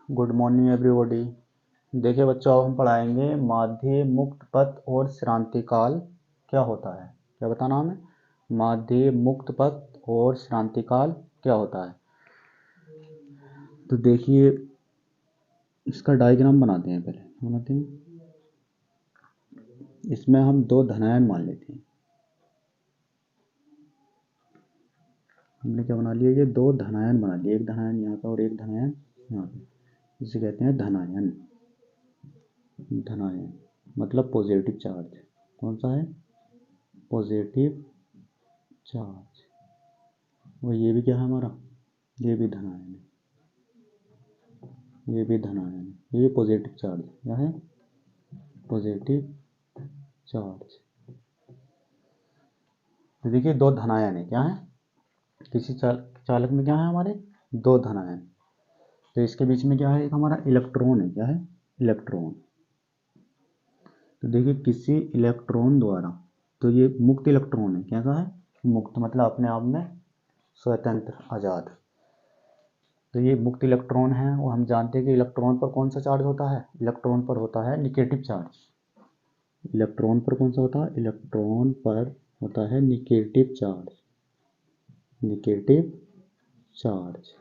Good morning everybody. देखिए बच्चों, अब हम पढ़ाएंगे माध्य, मुक्त पथ और श्रांति काल क्या होता है। क्या बताना हमें? माध्य, मुक्त पथ और श्रांति काल क्या होता है। तो देखिए इसका डायग्राम बनाते हैं। पहले बनाते हैं, इसमें हम दो धनायन मान लेते हैं। हमने क्या बना लिया? ये दो धनायन बना लिए, एक धनायन यहाँ पे और एक धनायन यहाँ पे। इसे कहते हैं धनायन। धनायन मतलब पॉजिटिव चार्ज। कौन सा है? Positive charge. और ये भी क्या है हमारा? ये भी धनायन है, ये भी धनायन है, ये पॉजिटिव चार्ज क्या है? Positive charge. तो देखिए दो धनायन है, क्या है? किसी चालक में क्या है हमारे? दो धनायन। तो इसके बीच में क्या है? एक हमारा इलेक्ट्रॉन है। क्या है? इलेक्ट्रॉन। तो देखिए किसी इलेक्ट्रॉन द्वारा, तो ये मुक्त इलेक्ट्रॉन है। कैसा है? मुक्त मतलब अपने आप में स्वतंत्र, आज़ाद। तो ये मुक्त इलेक्ट्रॉन है और हम जानते हैं कि इलेक्ट्रॉन पर कौन सा चार्ज होता है? इलेक्ट्रॉन पर होता है निगेटिव चार्ज। इलेक्ट्रॉन पर कौन सा होता है? इलेक्ट्रॉन पर होता है निगेटिव चार्ज। निगेटिव चार्ज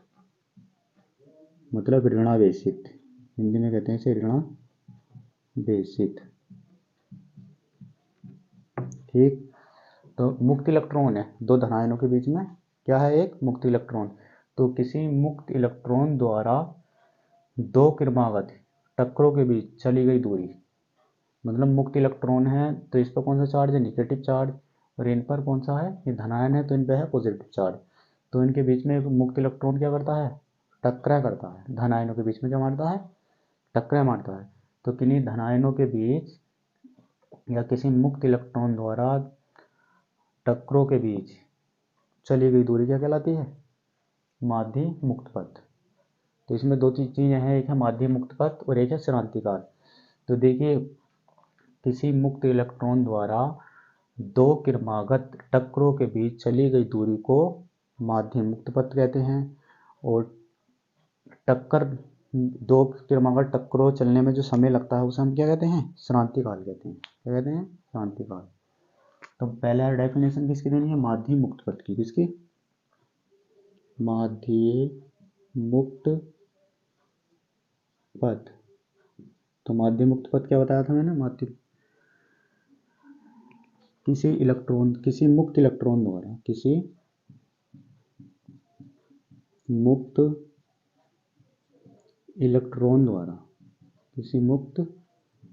मतलब ऋणावेशित। हिंदी में कहते हैं इसे ऋणावेशित। ठीक। तो मुक्त इलेक्ट्रॉन है, दो धनायनों के बीच में क्या है? एक मुक्त इलेक्ट्रॉन। तो किसी मुक्त इलेक्ट्रॉन द्वारा दो क्रमागत टक्करों के बीच चली गई दूरी, मतलब मुक्त इलेक्ट्रॉन है तो इस पर कौन सा चार्ज है? Negative charge. और इन पर कौन सा है? ये धनायन है तो इन पर है पॉजिटिव चार्ज। तो इनके बीच में एक मुक्त इलेक्ट्रॉन क्या करता है? टकरा करता है। धनायनों के बीच में क्या मारता है? टकरा मारता है। तो किन्हीं धनायनों के बीच या किसी मुक्त इलेक्ट्रॉन द्वारा टक्करों के बीच चली गई दूरी क्या कहलाती है? माध्य मुक्त पथ। तो इसमें दो चीज़ें हैं, एक है माध्य मुक्त पथ और एक है श्रांति काल। तो देखिए किसी मुक्त इलेक्ट्रॉन द्वारा दो क्रमागत टक्करों के बीच चली गई दूरी को माध्य मुक्त पथ कहते हैं। और टक्कर, दो क्रमागत टक्करों चलने में जो समय लगता है उसे हम क्या कहते हैं? श्रांति काल कहते हैं। क्या कहते हैं? श्रांति काल। तो पहले डेफिनेशन किसकी देनी है? माध्य मुक्त पथ की। किसकी? माध्य मुक्त पथ। तो माध्य मुक्त पथ क्या बताया था मैंने? माध्य किसी मुक्त इलेक्ट्रॉन द्वारा, किसी मुक्त इलेक्ट्रॉन द्वारा, किसी मुक्त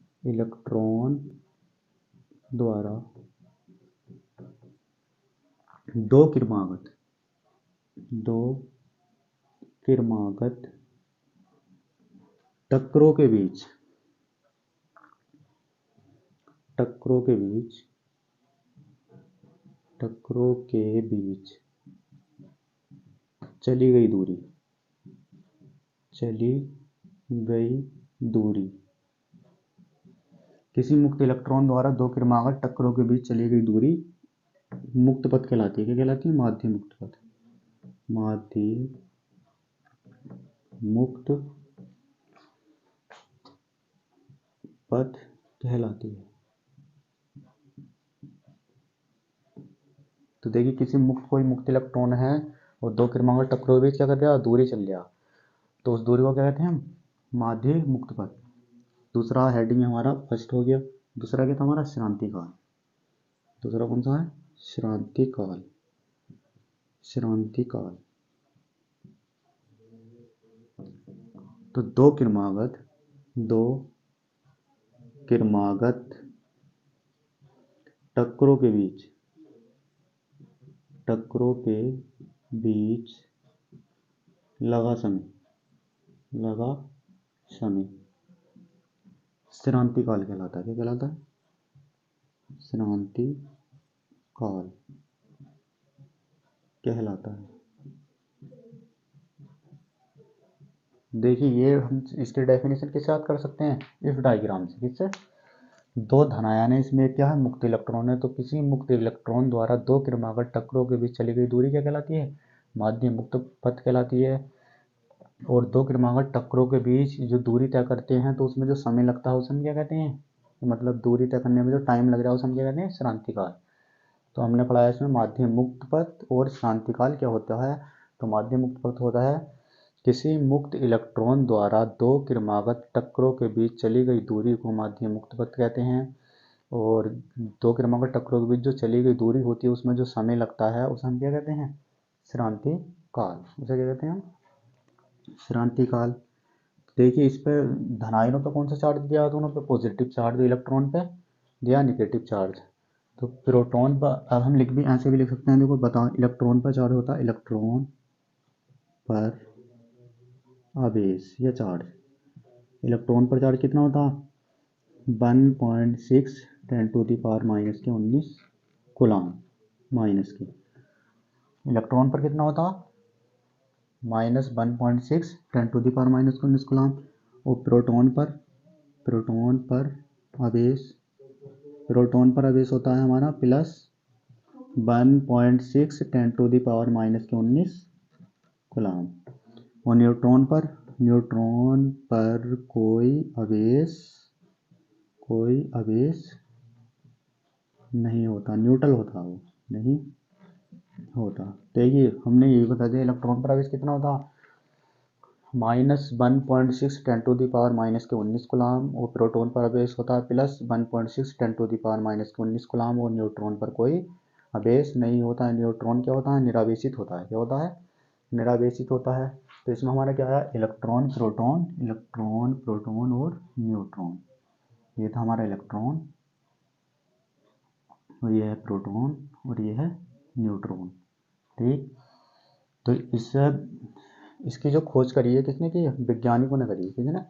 इलेक्ट्रॉन द्वारा दो क्रमागत टक्करों के बीच चली गई दूरी। किसी मुक्त इलेक्ट्रॉन द्वारा दो क्रमागत टक्करों के बीच चली गई दूरी मुक्त पथ कहलाती है। क्या कहलाती है? माध्य मुक्त पथ। माध्य मुक्त पथ कहलाती है। तो देखिए कोई मुक्त इलेक्ट्रॉन है और दो क्रमागत टक्करों के बीच क्या कर गया? दूरी चल गया, तो उस दूरी को क्या कहते हैं हम? माध्य मुक्त पथ। दूसरा हेडिंग हमारा फर्स्ट हो गया। दूसरा क्या था हमारा? श्रांति काल। दूसरा कौन सा है? श्रांति काल। श्रांति काल तो दो क्रमागत टक्करों के बीच लगा समय श्रांति काल कहलाता है। क्या कहलाता है? श्रांति काल कहलाता है। देखिए ये हम इसके डेफिनेशन किससे याद कर सकते हैं? इस डायग्राम से। किससे? दो धनायन है, इसमें क्या है? मुक्त इलेक्ट्रॉन है। तो किसी मुक्त इलेक्ट्रॉन द्वारा दो क्रमागत टक्करों के बीच चली गई दूरी क्या कहलाती है? माध्य मुक्त पथ कहलाती है। और दो क्रमागत टक्करों के बीच जो दूरी तय करते हैं तो उसमें जो समय लगता है उसे हम क्या कहते हैं, मतलब दूरी तय करने में जो टाइम लग रहा है उसे हम क्या कहते हैं, श्रांतिकाल। तो हमने पढ़ा है इसमें माध्य मुक्त पथ और श्रांतिकाल क्या होता है। तो माध्य मुक्त पथ होता है किसी मुक्त इलेक्ट्रॉन द्वारा दो क्रमागत टक्करों के बीच चली गई दूरी को माध्य मुक्त पथ कहते हैं। और दो क्रमागत टक्करों के बीच जो चली गई दूरी होती है उसमें जो समय लगता है उसे हम क्या कहते हैं, श्रांतिकाल। उसे क्या कहते हैं हम, श्रांतिकाल। देखिए इस पे धन आयनों पे कौन सा चार्ज दिया, दोनों पे पॉजिटिव चार्ज, इलेक्ट्रॉन पे दिया नेगेटिव चार्ज। तो प्रोटॉन पर अब हम लिख भी ऐसे भी लिख सकते हैं, देखो बताओ, इलेक्ट्रॉन पर चार्ज होता है इलेक्ट्रॉन पर आवेश या चार्ज। इलेक्ट्रॉन पर चार्ज कितना होता है 1.6 10⁻⁻19 कूलम माइनस की। इलेक्ट्रॉन पर कितना होता -1.6 10⁻⁻19 कूलम। और आवेश प्रोटॉन पर आवेश होता है हमारा +1.6 10⁻⁻19 कूलम। और न्यूट्रॉन पर कोई आवेश नहीं होता, न्यूट्रल होता, वो नहीं होता। देखिए हमने यही बता दिया, इलेक्ट्रॉन पर आवेश कितना होता -1.6 10⁻⁻19 कूलम। और प्रोटॉन पर आवेश होता है +1.6 10⁻⁻19 कूलम। और न्यूट्रॉन पर कोई आवेश नहीं होता है। न्यूट्रॉन क्या होता है, निरावेशित होता है। क्या होता है, निरावेशित होता है। तो इसमें हमारा क्या है, इलेक्ट्रॉन प्रोटॉन और न्यूट्रॉन। ये था हमारा इलेक्ट्रॉन और ये है प्रोटॉन और ये है न्यूट्रॉन। ठीक, तो इसकी जो खोज करी है किसने की, वैज्ञानिकों ने करी है, ठीक है ना।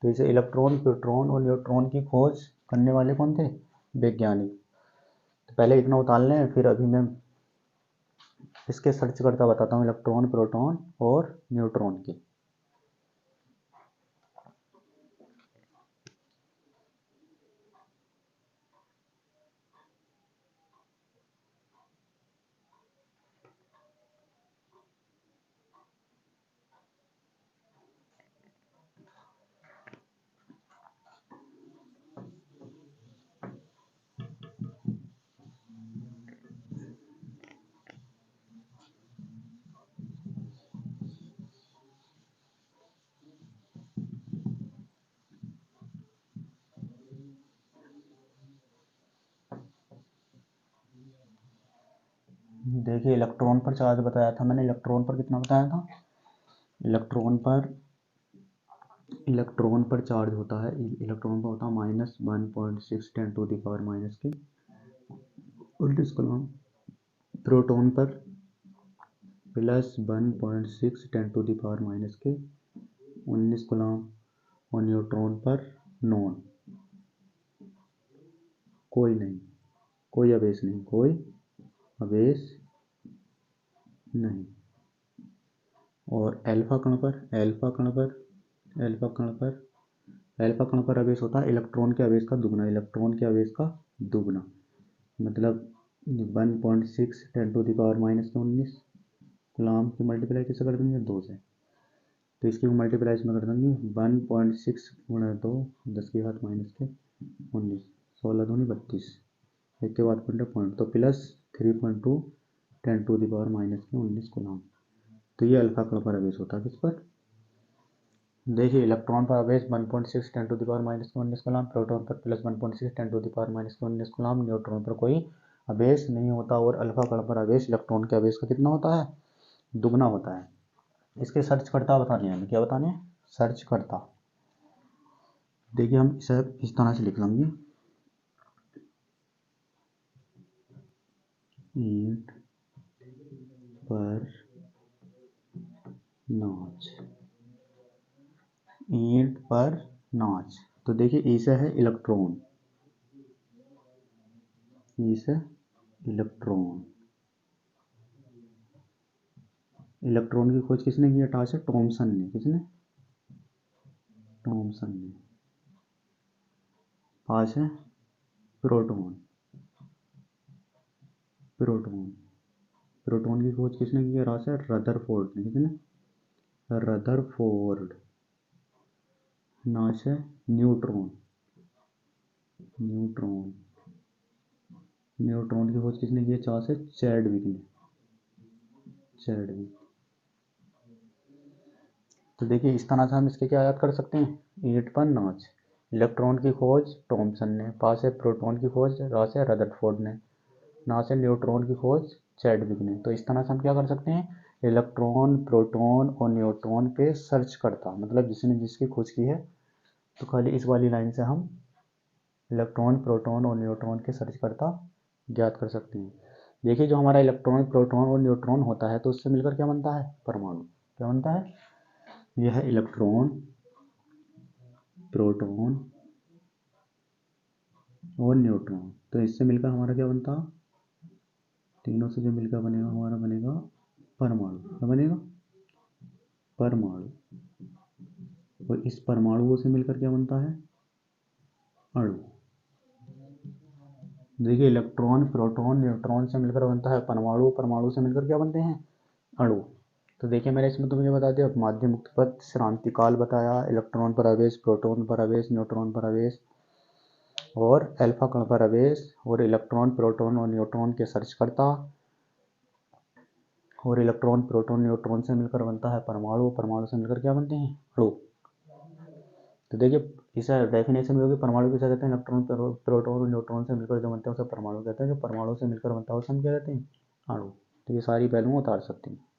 तो इसे इलेक्ट्रॉन प्रोटॉन और न्यूट्रॉन की खोज करने वाले कौन थे, वैज्ञानिक। तो पहले इतना उतार लें, फिर अभी मैं इसके सर्च करता बताता हूँ इलेक्ट्रॉन प्रोटॉन और न्यूट्रॉन की। देखिए इलेक्ट्रॉन पर चार्ज बताया था मैंने, इलेक्ट्रॉन पर कितना बताया था, इलेक्ट्रॉन पर चार्ज होता है, इलेक्ट्रॉन पर होता है -1.6 10⁻⁻19 कूलम। प्रोटॉन पर +1.6 10⁻⁻19 कूलम। और न्यूट्रॉन पर नॉन, कोई नहीं, कोई आवेश नहीं। और अल्फा कण पर आवेश होता है इलेक्ट्रॉन के आवेश का दुगना, मतलब 1.6 10⁻⁻19 कूलम की मल्टीप्लाई किससे कर देंगे, 2 से। तो इसकी मल्टीप्लाई इसमें कर देंगे 1.6 × 2 10⁻⁻19 16 दूनी 32, एक के बाद पॉइंट तो +3.2 10⁻⁻19 कूलम। तो ये अल्फा कण पर आवेश होता है, किस पर, देखिए इलेक्ट्रॉन पर आवेश 1.6 10⁻⁻19 कूलम, प्रोटॉन पर +1.6 10⁻⁻19 कूलम, न्यूट्रॉन पर कोई आवेश नहीं होता। और अल्फा कण पर आवेश इलेक्ट्रॉन के आवेश का कितना होता है, दुगना होता है। इसके सर्च करता बताने हैं, क्या बताने हैं, सर्च करता। देखिए हम इसे इस तरह से लिख लेंगे, ईंट पर नाच, ईंट पर नाच। तो देखिए ई से है इलेक्ट्रॉन, ई से इलेक्ट्रॉन, इलेक्ट्रॉन की खोज किसने की, टास टॉमसन ने, किसने, टॉमसन ने। पास है प्रोटॉन, प्रोटॉन की खोज किसने की है, रास है रदरफोर्ड ने, किसने, रदरफोर्ड, ना से न्यूट्रॉन। न्यूट्रॉन न्यूट्रॉन की खोज किसने की है? चार्ल्स चैडविक ने। चैडविक। तो देखिए इस तरह से हम इसके क्या याद कर सकते हैं? ईंट पर नाच। इलेक्ट्रॉन की खोज थॉमसन ने, पा से प्रोटॉन की खोज रा से रदरफोर्ड ने, ना से न्यूट्रॉन की खोज चैडविक ने। तो इस तरह से हम क्या कर सकते हैं? इलेक्ट्रॉन, प्रोटॉन और न्यूट्रॉन पे सर्च करता, मतलब जिसने जिसकी खोज की है, तो खाली इस वाली लाइन से हम इलेक्ट्रॉन, प्रोटॉन और न्यूट्रॉन के सर्च करता ज्ञात कर सकते हैं। देखिए जो हमारा इलेक्ट्रॉन, प्रोटॉन और न्यूट्रॉन होता है तो उससे मिलकर क्या बनता है? परमाणु। क्या बनता है? यह है इलेक्ट्रॉन, प्रोटॉन और न्यूट्रॉन। तो इससे मिलकर हमारा क्या बनता? तीनों से जो मिलकर बनेगा हमारा बनेगा परमाणु। क्या बनेगा? परमाणु। और इस परमाणुओं से मिलकर क्या बनता है? अणु। देखिए इलेक्ट्रॉन, प्रोटॉन, न्यूट्रॉन से मिलकर बनता है परमाणु, परमाणु से मिलकर क्या बनते हैं? अणु। तो देखिए मैंने इसमें तुम्हें बता दिया, माध्य मुक्त पथ, क्रांतिकाल बताया, इलेक्ट्रॉन पर आवेश, प्रोटॉन पर आवेश, न्यूट्रॉन पर आवेश और अल्फा कण पर आवेश, और इलेक्ट्रॉन, प्रोटॉन और न्यूट्रॉन के सर्च करता, और इलेक्ट्रॉन, प्रोटॉन, न्यूट्रॉन से मिलकर बनता है परमाणु, परमाणु से मिलकर क्या बनते हैं? अणु। तो देखिए इसे डेफिनेशन में होगी, परमाणु किसे कहते हैं? इलेक्ट्रॉन, प्रोटॉन और न्यूट्रॉन से मिलकर जो बनते हैं उसे परमाणु कहते हैं। जो परमाणु से मिलकर बनता है उसे हम क्या कहते हैं? अणु। तो ये सारी पहलुओं उतार सकते हैं।